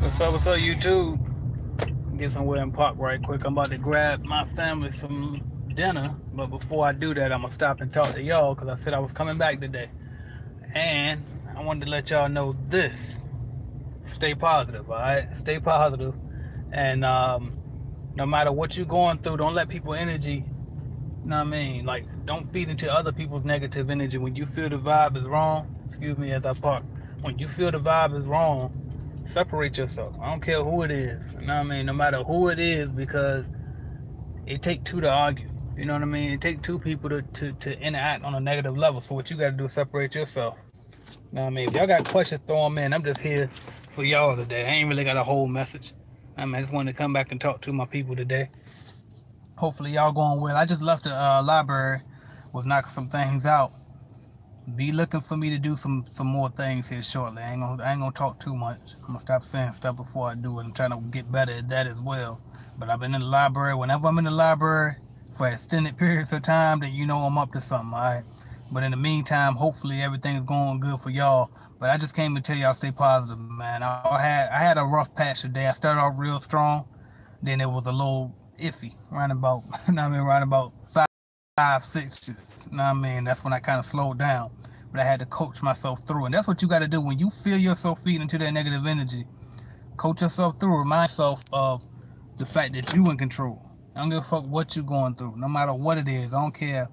What's up, YouTube? Get somewhere and park right quick. I'm about to grab my family some dinner, but before I do that, I'm gonna stop and talk to y'all because I said I was coming back today. And I wanted to let y'all know this. Stay positive, alright? Stay positive. And no matter what you're going through, don't let people energy, you know what I mean? Like, don't feed into other people's negative energy. When you feel the vibe is wrong, excuse me as I park, when you feel the vibe is wrong, separate yourself. I don't care who it is. You know what I mean? No matter who it is, because it take two to argue. You know what I mean? It take two people to interact on a negative level. So what you got to do is separate yourself. You know what I mean? If y'all got questions, throw them in. I'm just here for y'all today. I ain't really got a whole message. I just wanted to come back and talk to my people today. Hopefully y'all going well. I just left the library, was knocking some things out. Be looking for me to do some more things here shortly. I ain't gonna talk too much. I'm gonna stop saying stuff before I do it. I'm trying to get better at that as well. But I've been in the library. Whenever I'm in the library for extended periods of time, then you know I'm up to something, all right? But in the meantime, hopefully everything's going good for y'all. But I just came to tell y'all stay positive, man. I had a rough patch today. I started off real strong, then it was a little iffy, around about, you know what I mean, around about 5, 6. You know what I mean? That's when I kind of slowed down. But I had to coach myself through. And that's what you got to do when you feel yourself feeding into that negative energy. Coach yourself through. Remind yourself of the fact that you in control. I don't give a fuck what you're going through. No matter what it is. I don't care.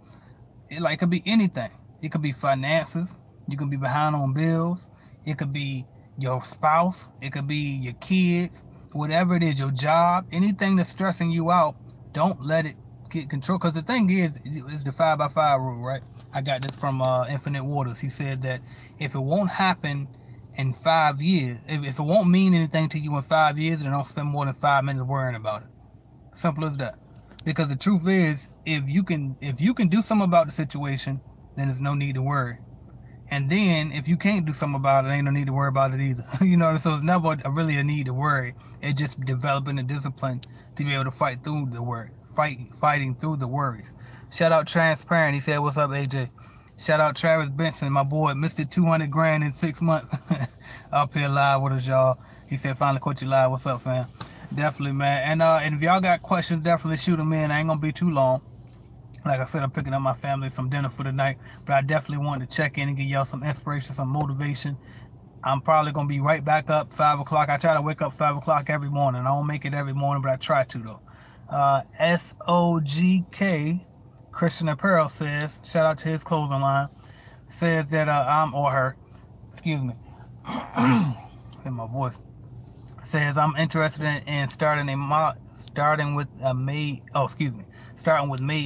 It could be anything. It could be finances. You can be behind on bills. It could be your spouse. It could be your kids. Whatever it is, your job. Anything that's stressing you out, don't let it get control. Because the thing is, it's the 5x5 rule, right? I got this from Infinite Waters. He said that if it won't happen in 5 years, if it won't mean anything to you in 5 years, then don't spend more than 5 minutes worrying about it. Simple as that. Because the truth is, if you can do something about the situation, then there's no need to worry. And then if you can't do something about it, ain't no need to worry about it either. You know, so it's never really a need to worry. It's just developing the discipline to be able to fight through the worry, fighting through the worries. Shout out Transparent. He said, "What's up, AJ?" Shout out Travis Benson, my boy, Mr. 200 grand in 6 months. Up here live with us, y'all. He said, "Finally caught you live." What's up, fam? Definitely, man. And if y'all got questions, definitely shoot them in. I ain't gonna be too long. Like I said, I'm picking up my family some dinner for the night, but I definitely wanted to check in and give y'all some inspiration, some motivation. I'm probably going to be right back up 5 o'clock. I try to wake up 5 o'clock every morning. I don't make it every morning, but I try to, though. SOGK, Christian Apparel says, shout out to his clothing line, says that or her, excuse me, in my voice, says I'm interested in starting with Made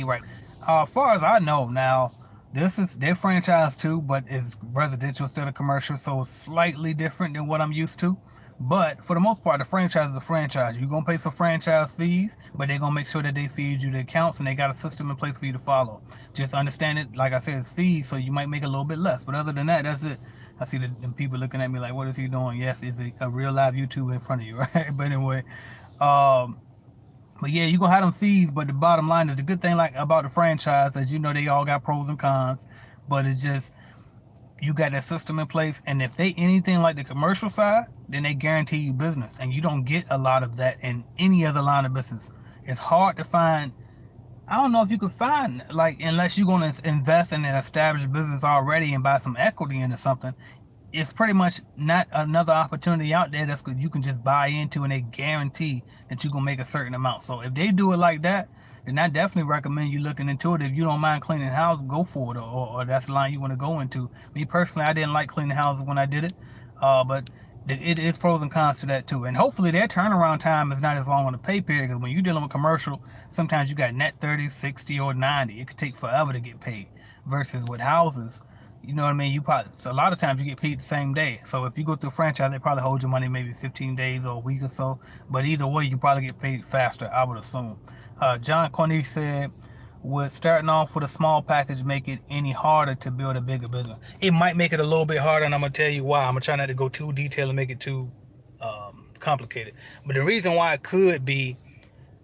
right. As far as I know now, this is their franchise too, but it's residential instead of commercial, so it's slightly different than what I'm used to. But for the most part, the franchise is a franchise. You're going to pay some franchise fees, but they're going to make sure that they feed you the accounts and they got a system in place for you to follow. Just understand it, like I said, it's fees, so you might make a little bit less. But other than that, that's it. I see the people looking at me like, what is he doing? Yes, it's a real live YouTube in front of you, right? But anyway, but yeah, you're going to have them fees, but the bottom line is the good thing like about the franchise is, you know, they all got pros and cons, but it's just, you got that system in place, and if they anything like the commercial side, then they guarantee you business, and you don't get a lot of that in any other line of business. It's hard to find. I don't know if you could find, like, unless you're going to invest in an established business already and buy some equity into something, it's pretty much not another opportunity out there that's good you can just buy into and they guarantee that you're going to make a certain amount. So if they do it like that, then I definitely recommend you looking into it. If you don't mind cleaning houses, go for it, or that's the line you want to go into. Me personally, I didn't like cleaning houses when I did it, but it is pros and cons to that too. And hopefully their turnaround time is not as long on the pay period, because when you're dealing with commercial, sometimes you got net 30, 60, or 90. It could take forever to get paid. Versus with houses, you know what I mean? You probably, so a lot of times you get paid the same day. So if you go through a franchise, they probably hold your money maybe 15 days or a week or so. But either way, you probably get paid faster, I would assume. John Corney said, would starting off with a small package make it any harder to build a bigger business? It might make it a little bit harder, and I'm going to tell you why. I'm going to try not to go too detailed and make it too complicated. But the reason why it could be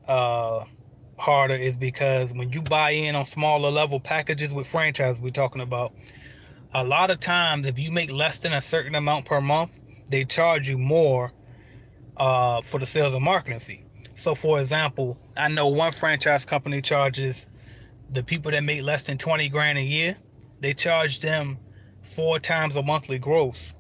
harder is because when you buy in on smaller level packages with franchise we're talking about, a lot of times if you make less than a certain amount per month, they charge you more for the sales and marketing fee. So, for example, I know one franchise company charges the people that make less than 20 grand a year, they charge them 4 times a monthly gross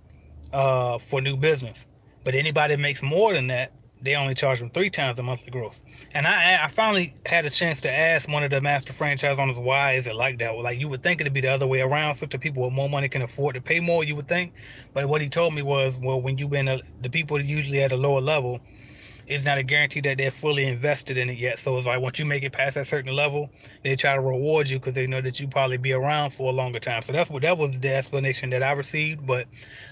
for new business. But anybody that makes more than that, they only charge them 3 times a monthly gross. And I finally had a chance to ask one of the master franchise owners, why is it like that? Well, like, you would think it'd be the other way around, so the people with more money can afford to pay more, you would think. But what he told me was, well, when you've been the people usually at a lower level, it's not a guarantee that they're fully invested in it yet. So it's like, once you make it past that certain level, they try to reward you because they know that you probably be around for a longer time. So that was the explanation that I received. But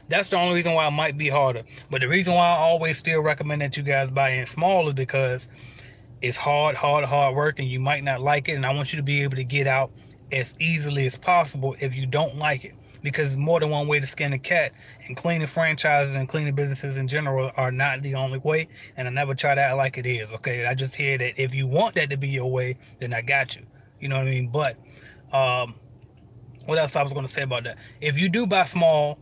that's the only reason why it might be harder. But the reason why I always still recommend that you guys buy in small is because it's hard work, and you might not like it. And I want you to be able to get out as easily as possible if you don't like it, because there's more than one way to skin a cat, and cleaning franchises and cleaning businesses in general are not the only way. And I never try to act like it is. Okay, I just hear that if you want that to be your way, then I got you. You know what I mean? But what else I was going to say about that? If you do buy small,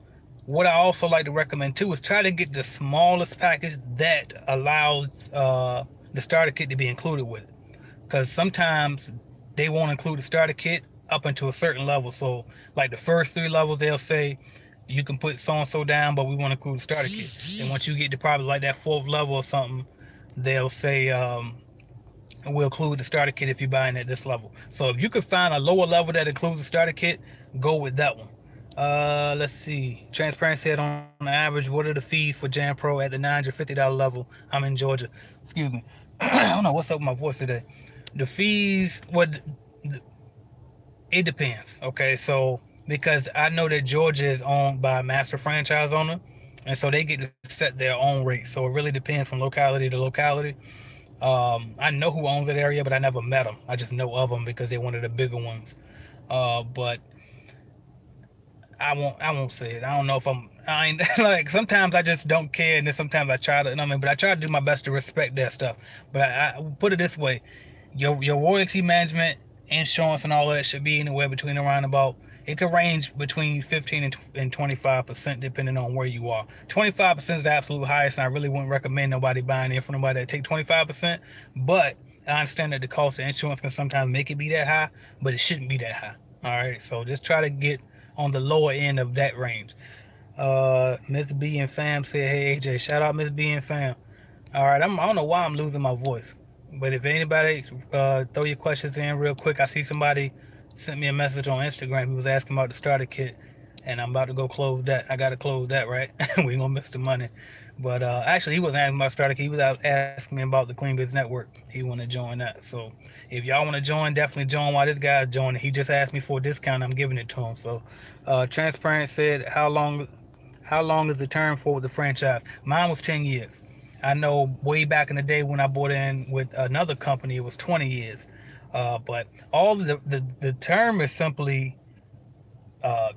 what I also like to recommend too is try to get the smallest package that allows the starter kit to be included with it, because sometimes they won't include the starter kit up until a certain level. So like the first 3 levels, they'll say you can put so and so down, but we want to include the starter kit. And once you get to probably like that 4th level or something, they'll say we'll include the starter kit if you're buying at this level. So if you could find a lower level that includes the starter kit, go with that one. Let's see. Transparent said, on the average, what are the fees for Jam Pro at the $950 level? I'm in Georgia. Excuse me. I don't know what's up with my voice today. The fees, it depends. Okay, so because I know that Georgia is owned by a master franchise owner, and so they get to set their own rate. So it really depends from locality to locality. I know who owns that area, but I never met them. I just know of them because they're one of the bigger ones. But I won't say it. I don't know if I ain't like, sometimes I just don't care, and then sometimes I try to, but I try to do my best to respect that stuff. But I put it this way: your royalty management, insurance, and all of that should be anywhere between around about. It could range between 15 and 25% depending on where you are. 25% is the absolute highest, and I really wouldn't recommend nobody buying in for nobody that take 25%. But I understand that the cost of insurance can sometimes make it be that high, but it shouldn't be that high. All right, so just try to get on the lower end of that range. Miss B and Fam said, hey AJ, shout out Miss B and Fam. All right, I don't know why I'm losing my voice, but if anybody throw your questions in real quick. I see somebody sent me a message on Instagram. He was asking about the starter kit, and I'm about to go close that. I gotta close that, right? We gonna miss the money. But actually, he wasn't asking about starter kit. He was out asking me about the Clean Biz Network. He want to join that. So if y'all want to join, definitely join while this guy's joining. He just asked me for a discount. I'm giving it to him. So Transparent said, how long is the term for the franchise? Mine was 10 years. I know way back in the day when I bought in with another company, it was 20 years. But all the term is simply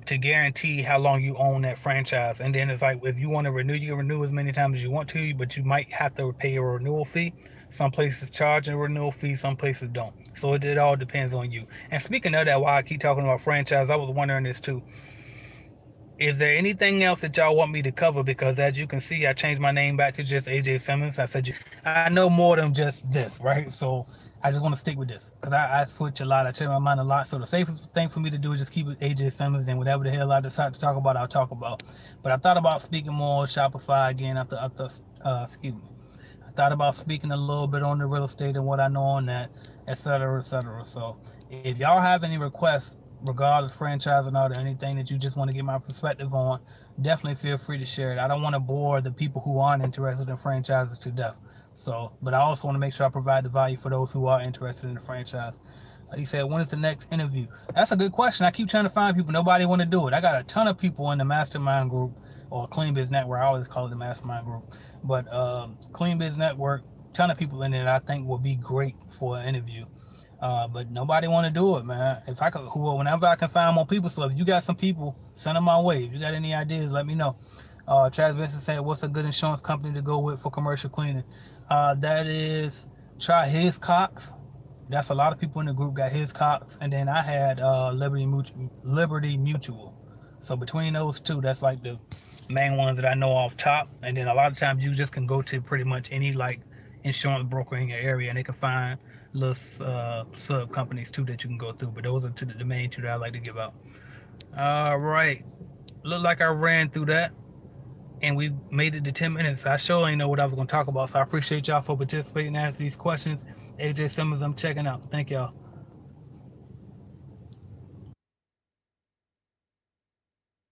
to guarantee how long you own that franchise. And then it's like, if you want to renew, you can renew as many times as you want to, but you might have to pay a renewal fee. Some places charge a renewal fee, some places don't. So it all depends on you. And speaking of that, while I keep talking about franchise, I was wondering this too. Is there anything else that y'all want me to cover? Because as you can see, I changed my name back to just AJ Simmons. I said, I know more than just this, right? So I just want to stick with this because I switch a lot. I change my mind a lot. So the safest thing for me to do is just keep it AJ Simmons. Then whatever the hell I decide to talk about, I'll talk about. But I thought about speaking more on Shopify again excuse me. I thought about speaking a little bit on the real estate and what I know on that, etc., etc. So if y'all have any requests, regardless franchise or not, or anything that you just want to get my perspective on, definitely feel free to share it. I don't want to bore the people who aren't interested in franchises to death. So, but I also want to make sure I provide the value for those who are interested in the franchise. He said, when is the next interview? That's a good question. I keep trying to find people. Nobody want to do it. I got a ton of people in the mastermind group, or Clean Biz Network. I always call it the mastermind group. But Clean Biz Network, ton of people in it I think will be great for an interview. But nobody want to do it, man. If I could, whenever I can find more people. So if you got some people, send them my way. If you got any ideas, let me know. Chad Vincent said, what's a good insurance company to go with for commercial cleaning? That is, try Hiscox. That's a lot of people in the group got Hiscox. And then I had Liberty Mutual. So between those two, that's like the main ones that I know off top. And then a lot of times you just can go to pretty much any like insurance broker in your area, and they can find little sub companies too that you can go through. But those are the main two that I like to give out. All right, look like I ran through that, and we made it to 10 minutes. I sure ain't know what I was gonna talk about, so I appreciate y'all for participating and asking these questions. AJ Simmons, I'm checking out. Thank y'all.